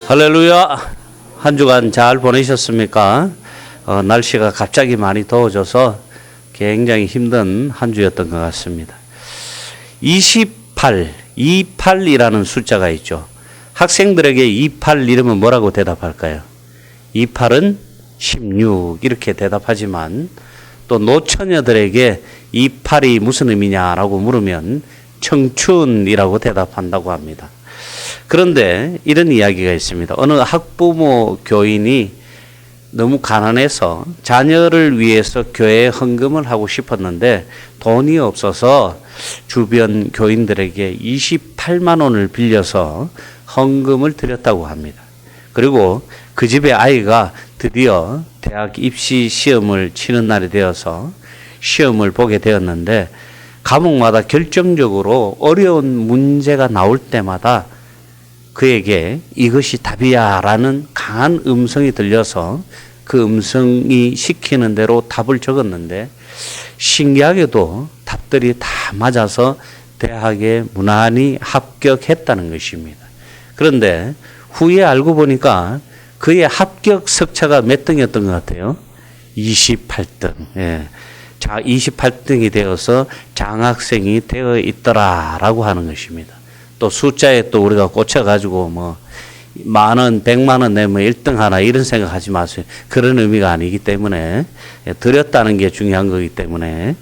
할렐루야. 한 주간 잘 보내셨습니까? 날씨가 갑자기 많이 더워져서 굉장히 힘든 한 주였던 것 같습니다. 28이라는 숫자가 있죠. 학생들에게 28 이러면 뭐라고 대답할까요? 28은 16 이렇게 대답하지만 또 노처녀들에게 28이 무슨 의미냐라고 물으면 청춘이라고 대답한다고 합니다. 그런데 이런 이야기가 있습니다. 어느 학부모 교인이 너무 가난해서 자녀를 위해서 교회에 헌금을 하고 싶었는데 돈이 없어서 주변 교인들에게 28만 원을 빌려서 헌금을 드렸다고 합니다. 그리고 그 집의 아이가 드디어 대학 입시 시험을 치는 날이 되어서 시험을 보게 되었는데 과목마다 결정적으로 어려운 문제가 나올 때마다 그에게 이것이 답이야 라는 강한 음성이 들려서 그 음성이 시키는 대로 답을 적었는데 신기하게도 답들이 다 맞아서 대학에 무난히 합격했다는 것입니다. 그런데 후에 알고 보니까 그의 합격 석차가 몇 등이었던 것 같아요? 28등. 예. 자, 28등이 되어서 장학생이 되어 있더라라고 하는 것입니다. 또 숫자에 또 우리가 꽂혀가지고 뭐 10,000원, 100만 원 내면 1등 하나 이런 생각하지 마세요. 그런 의미가 아니기 때문에 드렸다는 게 중요한 거기 때문에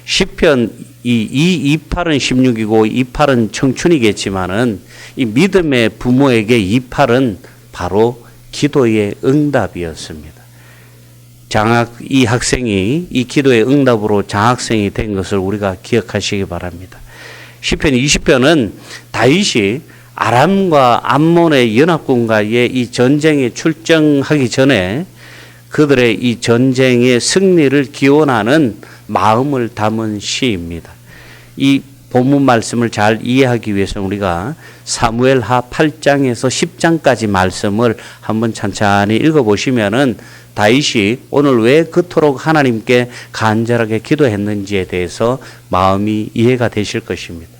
시편 이 28은 16이고 28은 청춘이겠지만은 이 믿음의 부모에게 28은 바로 기도의 응답이었습니다. 이 학생이 이 기도의 응답으로 장학생이 된 것을 우리가 기억하시기 바랍니다. 시편 20편은 다윗이 아람과 암몬의 연합군과의 이 전쟁에 출정하기 전에 그들의 이 전쟁의 승리를 기원하는 마음을 담은 시입니다. 이 본문 말씀을 잘 이해하기 위해서 우리가 사무엘하 8장에서 10장까지 말씀을 한번 찬찬히 읽어보시면은 다윗이 오늘 왜 그토록 하나님께 간절하게 기도했는지에 대해서 마음이 이해가 되실 것입니다.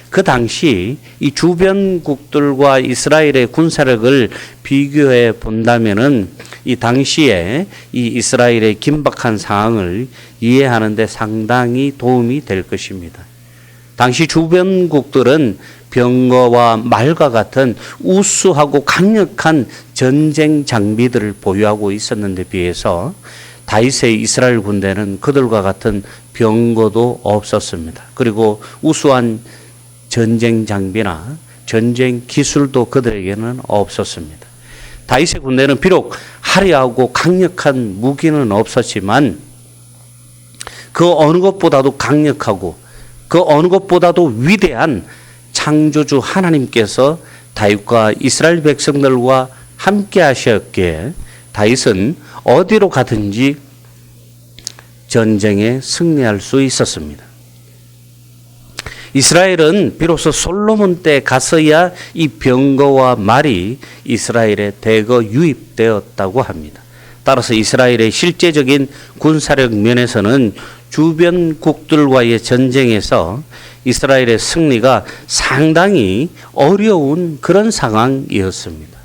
그 당시 이 주변국들과 이스라엘의 군사력을 비교해 본다면은 이 당시에 이 이스라엘의 긴박한 상황을 이해하는 데 상당히 도움이 될 것입니다. 당시 주변국들은 병거와 말과 같은 우수하고 강력한 전쟁 장비들을 보유하고 있었는데 비해서 다윗의 이스라엘 군대는 그들과 같은 병거도 없었습니다. 그리고 우수한 전쟁 장비나 전쟁 기술도 그들에게는 없었습니다. 다윗의 군대는 비록 화려하고 강력한 무기는 없었지만 그 어느 것보다도 강력하고 그 어느 것보다도 위대한 창조주 하나님께서 다윗과 이스라엘 백성들과 함께 하셨기에 다윗은 어디로 가든지 전쟁에 승리할 수 있었습니다. 이스라엘은 비로소 솔로몬 때 가서야 이 병거와 말이 이스라엘에 대거 유입되었다고 합니다. 따라서 이스라엘의 실제적인 군사력 면에서는 주변국들과의 전쟁에서 이스라엘의 승리가 상당히 어려운 그런 상황이었습니다.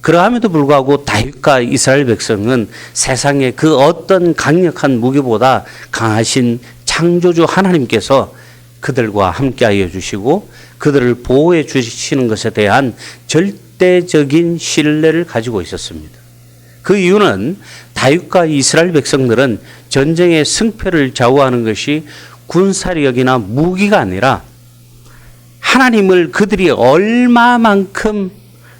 그러함에도 불구하고 다윗과 이스라엘 백성은 세상의 그 어떤 강력한 무기보다 강하신 창조주 하나님께서 그들과 함께하여 주시고 그들을 보호해 주시는 것에 대한 절대적인 신뢰를 가지고 있었습니다. 그 이유는 다윗과 이스라엘 백성들은 전쟁의 승패를 좌우하는 것이 군사력이나 무기가 아니라 하나님을 그들이 얼마만큼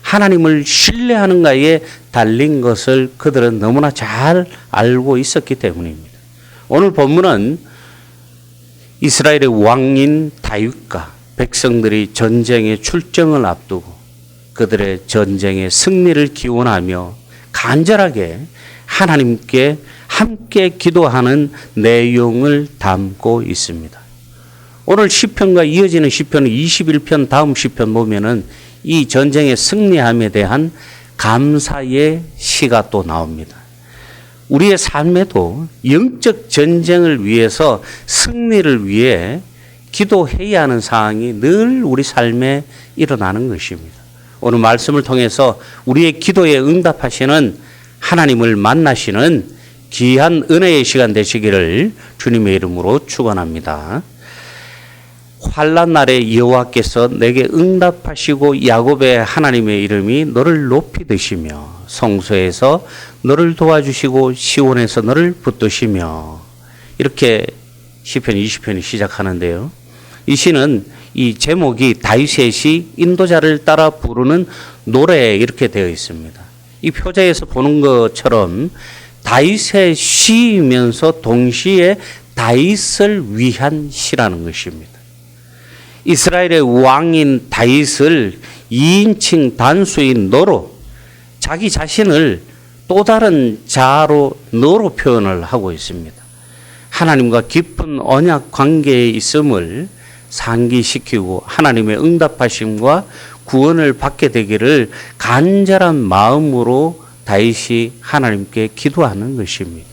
하나님을 신뢰하는가에 달린 것을 그들은 너무나 잘 알고 있었기 때문입니다. 오늘 본문은 이스라엘의 왕인 다윗과 백성들이 전쟁에 출정을 앞두고 그들의 전쟁의 승리를 기원하며 간절하게 하나님께 함께 기도하는 내용을 담고 있습니다. 오늘 시편과 이어지는 시편 21편 다음 시편 보면은 이 전쟁의 승리함에 대한 감사의 시가 또 나옵니다. 우리의 삶에도 영적 전쟁을 위해서 승리를 위해 기도해야 하는 상황이 늘 우리 삶에 일어나는 것입니다. 오늘 말씀을 통해서 우리의 기도에 응답하시는 하나님을 만나시는 귀한 은혜의 시간 되시기를 주님의 이름으로 축원합니다. 환난 날에 여호와께서 내게 응답하시고 야곱의 하나님의 이름이 너를 높이 드시며 성소에서 너를 도와주시고 시온에서 너를 붙드시며, 이렇게 시편 20편이 시작하는데요. 이 시는 이 제목이 다윗의 시 인도자를 따라 부르는 노래 이렇게 되어 있습니다. 이 표제에서 보는 것처럼 다윗의 시이면서 동시에 다윗을 위한 시라는 것입니다. 이스라엘의 왕인 다윗을 2인칭 단수인 너로, 자기 자신을 또 다른 자로 너로 표현을 하고 있습니다. 하나님과 깊은 언약 관계에 있음을 상기시키고 하나님의 응답하심과 구원을 받게 되기를 간절한 마음으로 다윗이 하나님께 기도하는 것입니다.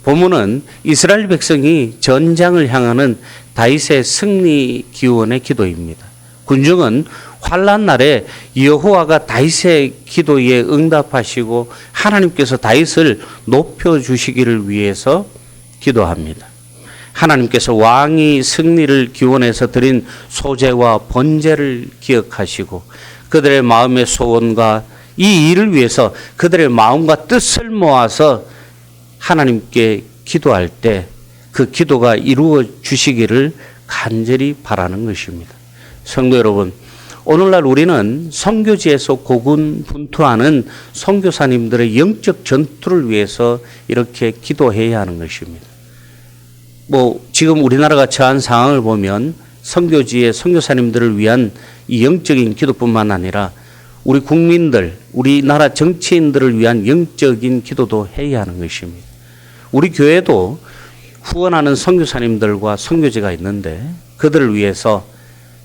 본문은 이스라엘 백성이 전장을 향하는 다윗의 승리 기원의 기도입니다. 군중은 환난 날에 여호와가 다윗의 기도에 응답하시고 하나님께서 다윗을 높여 주시기를 위해서 기도합니다. 하나님께서 왕이 승리를 기원해서 드린 소제와 번제를 기억하시고 그들의 마음의 소원과 이 일을 위해서 그들의 마음과 뜻을 모아서 하나님께 기도할 때 그 기도가 이루어 주시기를 간절히 바라는 것입니다. 성도 여러분, 오늘날 우리는 선교지에서 고군분투하는 선교사님들의 영적 전투를 위해서 이렇게 기도해야 하는 것입니다. 지금 우리나라가 처한 상황을 보면 선교지의 선교사님들을 위한 이 영적인 기도뿐만 아니라 우리 국민들, 우리나라 정치인들을 위한 영적인 기도도 해야 하는 것입니다. 우리 교회도 후원하는 선교사님들과 선교지가 있는데 그들을 위해서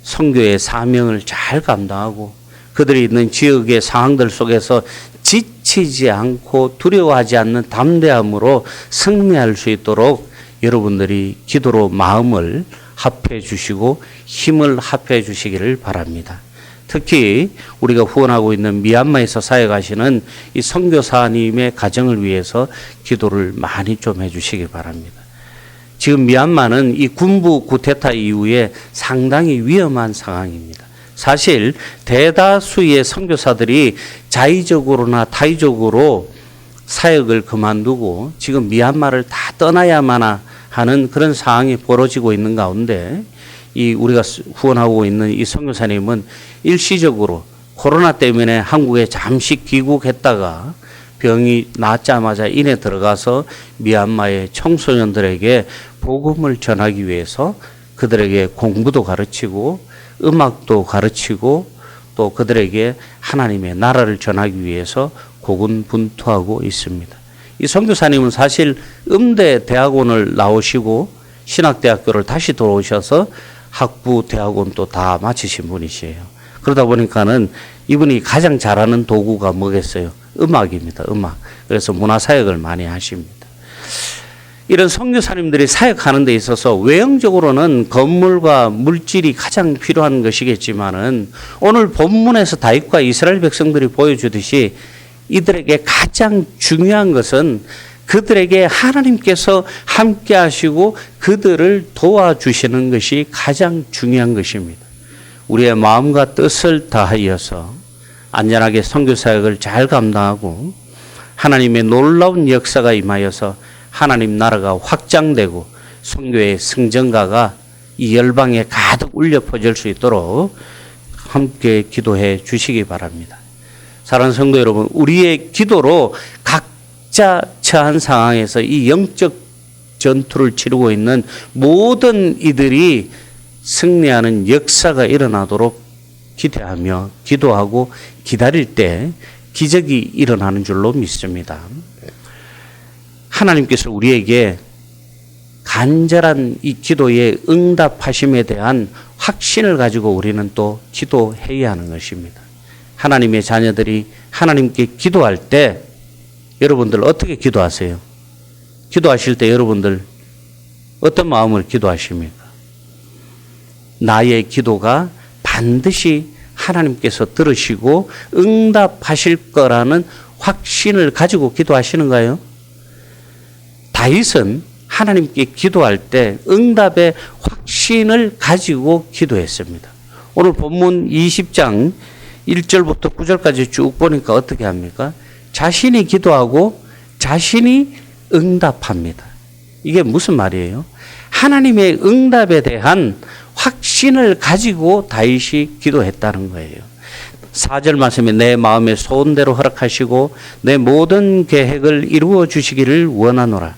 선교의 사명을 잘 감당하고 그들이 있는 지역의 상황들 속에서 지치지 않고 두려워하지 않는 담대함으로 승리할 수 있도록 여러분들이 기도로 마음을 합해 주시고 힘을 합해 주시기를 바랍니다. 특히 우리가 후원하고 있는 미얀마에서 사역하시는 이 선교사님의 가정을 위해서 기도를 많이 좀 해주시기 바랍니다. 지금 미얀마는 이 군부 쿠데타 이후에 상당히 위험한 상황입니다. 사실 대다수의 선교사들이 자의적으로나 타의적으로 사역을 그만두고 지금 미얀마를 다 떠나야만 하는 그런 상황이 벌어지고 있는 가운데 이 우리가 후원하고 있는 이 선교사님은 일시적으로 코로나 때문에 한국에 잠시 귀국했다가 병이 낫자마자 인해 들어가서 미얀마의 청소년들에게 복음을 전하기 위해서 그들에게 공부도 가르치고 음악도 가르치고 또 그들에게 하나님의 나라를 전하기 위해서 고군분투하고 있습니다. 이 선교사님은 사실 음대 대학원을 나오시고 신학대학교를 다시 돌아오셔서 학부 대학원도 다 마치신 분이시에요. 그러다 보니까는 이분이 가장 잘하는 도구가 뭐겠어요? 음악입니다. 음악. 그래서 문화사역을 많이 하십니다. 이런 선교사님들이 사역하는 데 있어서 외형적으로는 건물과 물질이 가장 필요한 것이겠지만은 오늘 본문에서 다윗과 이스라엘 백성들이 보여주듯이 이들에게 가장 중요한 것은 그들에게 하나님께서 함께 하시고 그들을 도와주시는 것이 가장 중요한 것입니다. 우리의 마음과 뜻을 다하여서 안전하게 선교사역을 잘 감당하고 하나님의 놀라운 역사가 임하여서 하나님 나라가 확장되고 선교의 승전가가 이 열방에 가득 울려 퍼질 수 있도록 함께 기도해 주시기 바랍니다. 사랑하는 성도 여러분, 우리의 기도로 각자 처한 상황에서 이 영적 전투를 치르고 있는 모든 이들이 승리하는 역사가 일어나도록 기대하며 기도하고 기다릴 때 기적이 일어나는 줄로 믿습니다. 하나님께서 우리에게 간절한 이 기도에 응답하심에 대한 확신을 가지고 우리는 또 기도해야 하는 것입니다. 하나님의 자녀들이 하나님께 기도할 때 여러분들 어떻게 기도하세요? 기도하실 때 여러분들 어떤 마음으로 기도하십니까? 나의 기도가 반드시 하나님께서 들으시고 응답하실 거라는 확신을 가지고 기도하시는가요? 다윗은 하나님께 기도할 때 응답의 확신을 가지고 기도했습니다. 오늘 본문 20장 1절부터 9절까지 쭉 보니까 어떻게 합니까? 자신이 기도하고 자신이 응답합니다. 이게 무슨 말이에요? 하나님의 응답에 대한 확신을 가지고 다윗이 기도했다는 거예요. 4절 말씀에 내 마음의 소원대로 허락하시고 내 모든 계획을 이루어 주시기를 원하노라.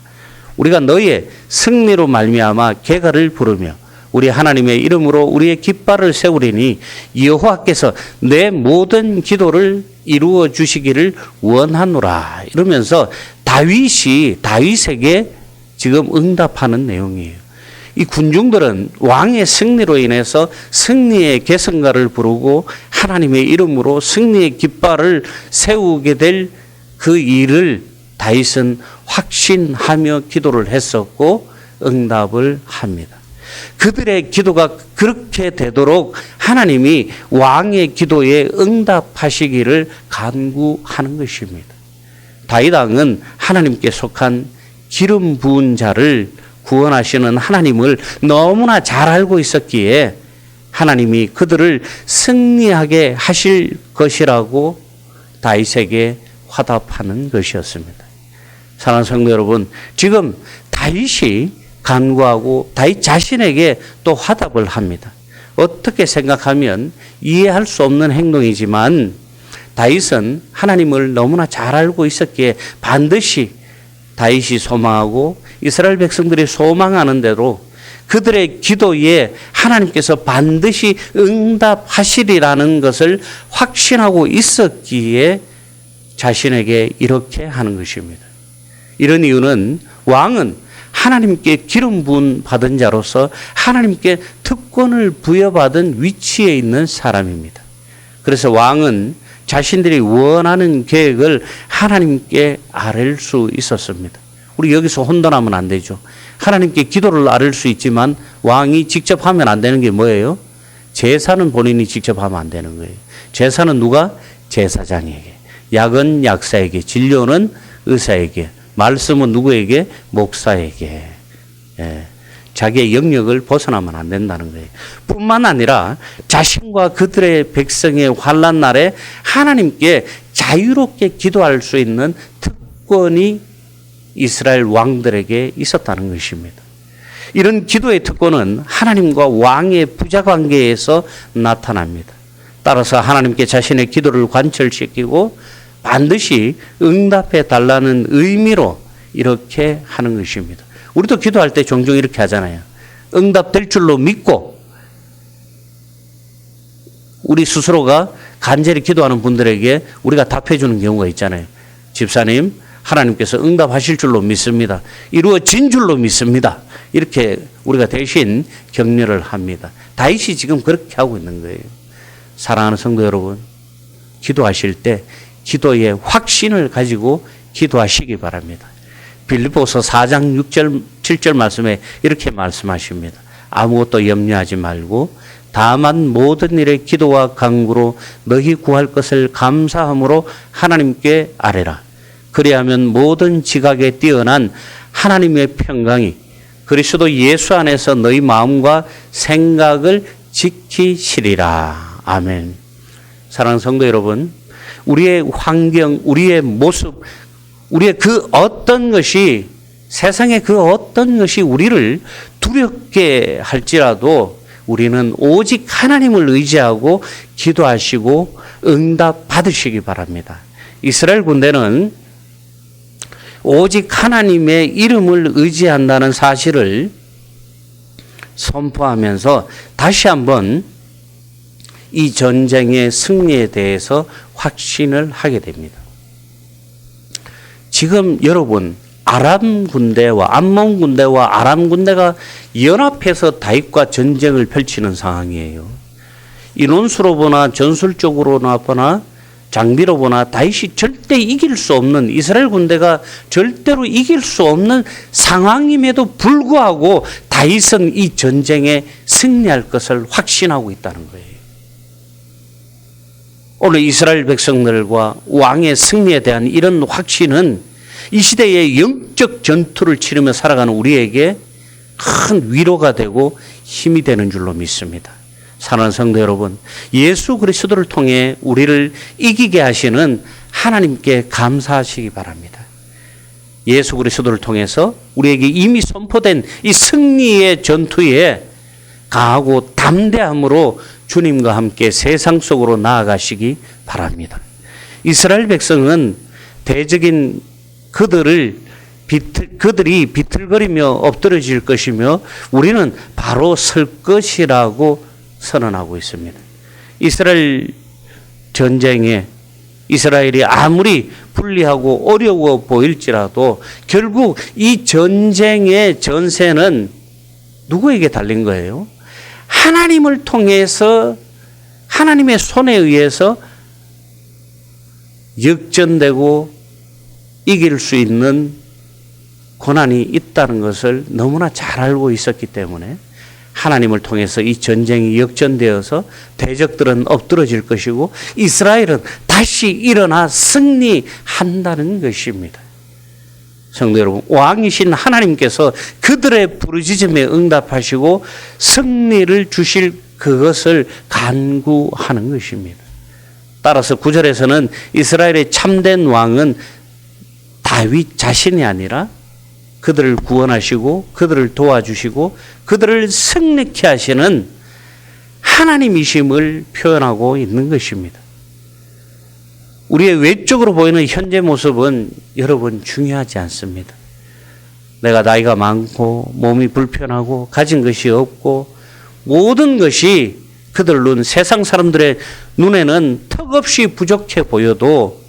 우리가 너의 승리로 말미암아 계가를 부르며 우리 하나님의 이름으로 우리의 깃발을 세우리니 여호와께서 내 모든 기도를 이루어 주시기를 원하노라. 이러면서 다윗에게 지금 응답하는 내용이에요. 이 군중들은 왕의 승리로 인해서 승리의 계승가를 부르고 하나님의 이름으로 승리의 깃발을 세우게 될 그 일을 다윗은 확신하며 기도를 했었고 응답을 합니다. 그들의 기도가 그렇게 되도록 하나님이 왕의 기도에 응답하시기를 간구하는 것입니다. 다윗 왕은 하나님께 속한 기름 부은 자를 구원하시는 하나님을 너무나 잘 알고 있었기에 하나님이 그들을 승리하게 하실 것이라고 다윗에게 화답하는 것이었습니다. 사랑하는 성도 여러분, 지금 다윗이 간구하고 다윗 자신에게 또 화답을 합니다. 어떻게 생각하면 이해할 수 없는 행동이지만 다윗은 하나님을 너무나 잘 알고 있었기에 반드시 다윗이 소망하고 이스라엘 백성들이 소망하는 대로 그들의 기도에 하나님께서 반드시 응답하시리라는 것을 확신하고 있었기에 자신에게 이렇게 하는 것입니다. 이런 이유는 왕은 하나님께 기름 부음 받은 자로서 하나님께 특권을 부여받은 위치에 있는 사람입니다. 그래서 왕은 자신들이 원하는 계획을 하나님께 아뢰 수 있었습니다. 우리 여기서 혼돈하면 안 되죠. 하나님께 기도를 아뢰 수 있지만 왕이 직접 하면 안 되는 게 뭐예요? 제사는 본인이 직접 하면 안 되는 거예요. 제사는 누가? 제사장에게. 약은 약사에게. 진료는 의사에게. 말씀은 누구에게? 목사에게. 예. 자기의 영역을 벗어나면 안 된다는 거예요. 뿐만 아니라 자신과 그들의 백성의 환난 날에 하나님께 자유롭게 기도할 수 있는 특권이 이스라엘 왕들에게 있었다는 것입니다. 이런 기도의 특권은 하나님과 왕의 부자 관계에서 나타납니다. 따라서 하나님께 자신의 기도를 관철시키고 반드시 응답해 달라는 의미로 이렇게 하는 것입니다. 우리도 기도할 때 종종 이렇게 하잖아요. 응답될 줄로 믿고 우리 스스로가 간절히 기도하는 분들에게 우리가 답해 주는 경우가 있잖아요. 집사님, 하나님께서 응답하실 줄로 믿습니다. 이루어진 줄로 믿습니다. 이렇게 우리가 대신 격려를 합니다. 다윗이 지금 그렇게 하고 있는 거예요. 사랑하는 성도 여러분, 기도하실 때 기도의 확신을 가지고 기도하시기 바랍니다. 빌립보서 4장 6절 7절 말씀에 이렇게 말씀하십니다. 아무것도 염려하지 말고 다만 모든 일에 기도와 간구로 너희 구할 것을 감사함으로 하나님께 아뢰라. 그리하면 모든 지각에 뛰어난 하나님의 평강이 그리스도 예수 안에서 너희 마음과 생각을 지키시리라. 아멘. 사랑하는 성도 여러분, 우리의 환경, 우리의 모습, 우리의 그 어떤 것이, 세상의 그 어떤 것이 우리를 두렵게 할지라도 우리는 오직 하나님을 의지하고 기도하시고 응답 받으시기 바랍니다. 이스라엘 군대는 오직 하나님의 이름을 의지한다는 사실을 선포하면서 다시 한번 이 전쟁의 승리에 대해서 확신을 하게 됩니다. 지금 여러분, 아람 군대와 암몬 군대와 아람 군대가 연합해서 다윗과 전쟁을 펼치는 상황이에요. 인원수로 보나 전술적으로 보나 장비로 보나 다윗이 절대 이길 수 없는, 이스라엘 군대가 절대로 이길 수 없는 상황임에도 불구하고 다윗은 이 전쟁에 승리할 것을 확신하고 있다는 거예요. 오늘 이스라엘 백성들과 왕의 승리에 대한 이런 확신은 이 시대의 영적 전투를 치르며 살아가는 우리에게 큰 위로가 되고 힘이 되는 줄로 믿습니다. 사랑하는 성도 여러분, 예수 그리스도를 통해 우리를 이기게 하시는 하나님께 감사하시기 바랍니다. 예수 그리스도를 통해서 우리에게 이미 선포된 이 승리의 전투에 강하고 담대함으로 주님과 함께 세상 속으로 나아가시기 바랍니다. 이스라엘 백성은 대적인 그들이 비틀거리며 엎드러질 것이며 우리는 바로 설 것이라고 선언하고 있습니다. 이스라엘 전쟁에 이스라엘이 아무리 불리하고 어려워 보일지라도 결국 이 전쟁의 전세는 누구에게 달린 거예요? 하나님을 통해서 하나님의 손에 의해서 역전되고 이길 수 있는 고난이 있다는 것을 너무나 잘 알고 있었기 때문에 하나님을 통해서 이 전쟁이 역전되어서 대적들은 엎드러질 것이고 이스라엘은 다시 일어나 승리한다는 것입니다. 성도 여러분, 왕이신 하나님께서 그들의 부르짖음에 응답하시고 승리를 주실 그것을 간구하는 것입니다. 따라서 9절에서는 이스라엘의 참된 왕은 다윗 자신이 아니라 그들을 구원하시고 그들을 도와주시고 그들을 승리케 하시는 하나님이심을 표현하고 있는 것입니다. 우리의 외적으로 보이는 현재 모습은 여러분 중요하지 않습니다. 내가 나이가 많고 몸이 불편하고 가진 것이 없고 모든 것이 그들 눈, 세상 사람들의 눈에는 턱없이 부족해 보여도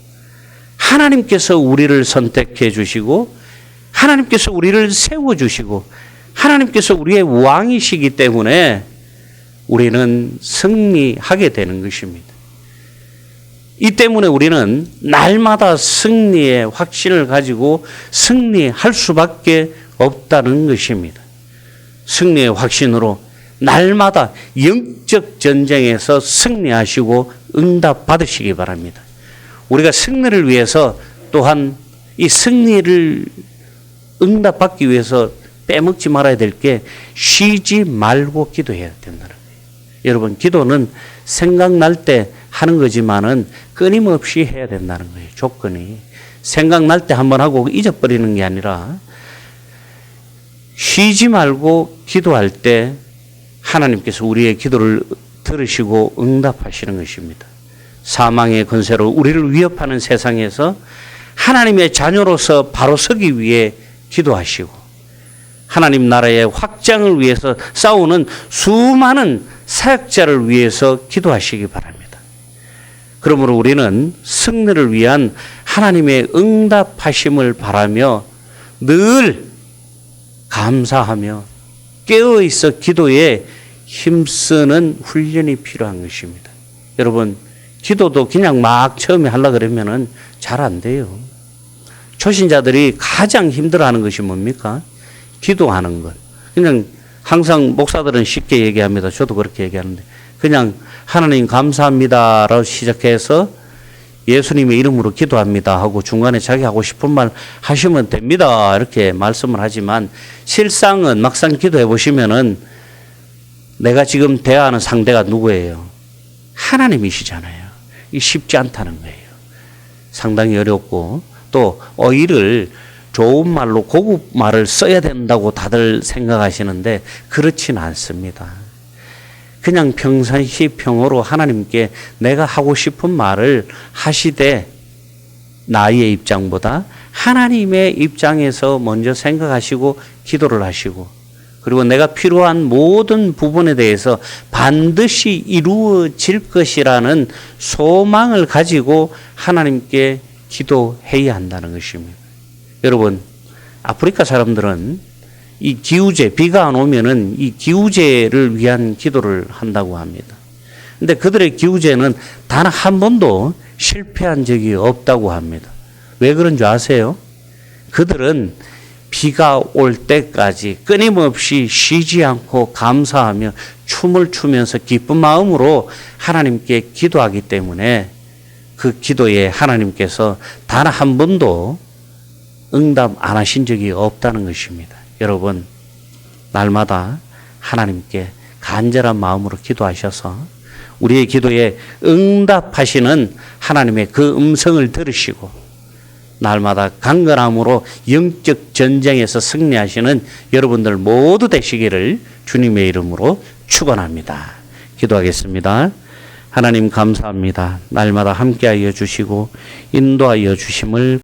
하나님께서 우리를 선택해 주시고 하나님께서 우리를 세워주시고 하나님께서 우리의 왕이시기 때문에 우리는 승리하게 되는 것입니다. 이 때문에 우리는 날마다 승리의 확신을 가지고 승리할 수밖에 없다는 것입니다. 승리의 확신으로 날마다 영적 전쟁에서 승리하시고 응답 받으시기 바랍니다. 우리가 승리를 위해서 또한 이 승리를 응답받기 위해서 빼먹지 말아야 될 게 쉬지 말고 기도해야 된다는 거예요. 여러분, 기도는 생각날 때 하는 거지만은 끊임없이 해야 된다는 거예요. 조건이. 생각날 때 한번 하고 잊어버리는 게 아니라 쉬지 말고 기도할 때 하나님께서 우리의 기도를 들으시고 응답하시는 것입니다. 사망의 권세로 우리를 위협하는 세상에서 하나님의 자녀로서 바로 서기 위해 기도하시고 하나님 나라의 확장을 위해서 싸우는 수많은 사역자를 위해서 기도하시기 바랍니다. 그러므로 우리는 승리를 위한 하나님의 응답하심을 바라며 늘 감사하며 깨어있어 기도에 힘쓰는 훈련이 필요한 것입니다. 여러분, 기도도 그냥 막 처음에 하려고 그러면은 잘 안 돼요. 초신자들이 가장 힘들어하는 것이 뭡니까? 기도하는 것. 그냥 항상 목사들은 쉽게 얘기합니다. 저도 그렇게 얘기하는데 그냥 하나님 감사합니다라고 시작해서 예수님의 이름으로 기도합니다 하고 중간에 자기 하고 싶은 말 하시면 됩니다 이렇게 말씀을 하지만 실상은 막상 기도해 보시면은 내가 지금 대화하는 상대가 누구예요? 하나님이시잖아요. 이 쉽지 않다는 거예요. 상당히 어렵고 또 어휘를 좋은 말로 고급 말을 써야 된다고 다들 생각하시는데 그렇지는 않습니다. 그냥 평상시 평어로 하나님께 내가 하고 싶은 말을 하시되 나의 입장보다 하나님의 입장에서 먼저 생각하시고 기도를 하시고 그리고 내가 필요한 모든 부분에 대해서 반드시 이루어질 것이라는 소망을 가지고 하나님께 기도해야 한다는 것입니다. 여러분, 아프리카 사람들은 이 기우제, 비가 안 오면은 이 기우제를 위한 기도를 한다고 합니다. 근데 그들의 기우제는 단 한 번도 실패한 적이 없다고 합니다. 왜 그런 줄 아세요? 그들은 비가 올 때까지 끊임없이 쉬지 않고 감사하며 춤을 추면서 기쁜 마음으로 하나님께 기도하기 때문에 그 기도에 하나님께서 단 한 번도 응답 안 하신 적이 없다는 것입니다. 여러분, 날마다 하나님께 간절한 마음으로 기도하셔서 우리의 기도에 응답하시는 하나님의 그 음성을 들으시고 날마다 강건함으로 영적 전쟁에서 승리하시는 여러분들 모두 되시기를 주님의 이름으로 축원합니다. 기도하겠습니다. 하나님 감사합니다. 날마다 함께하여 주시고 인도하여 주심을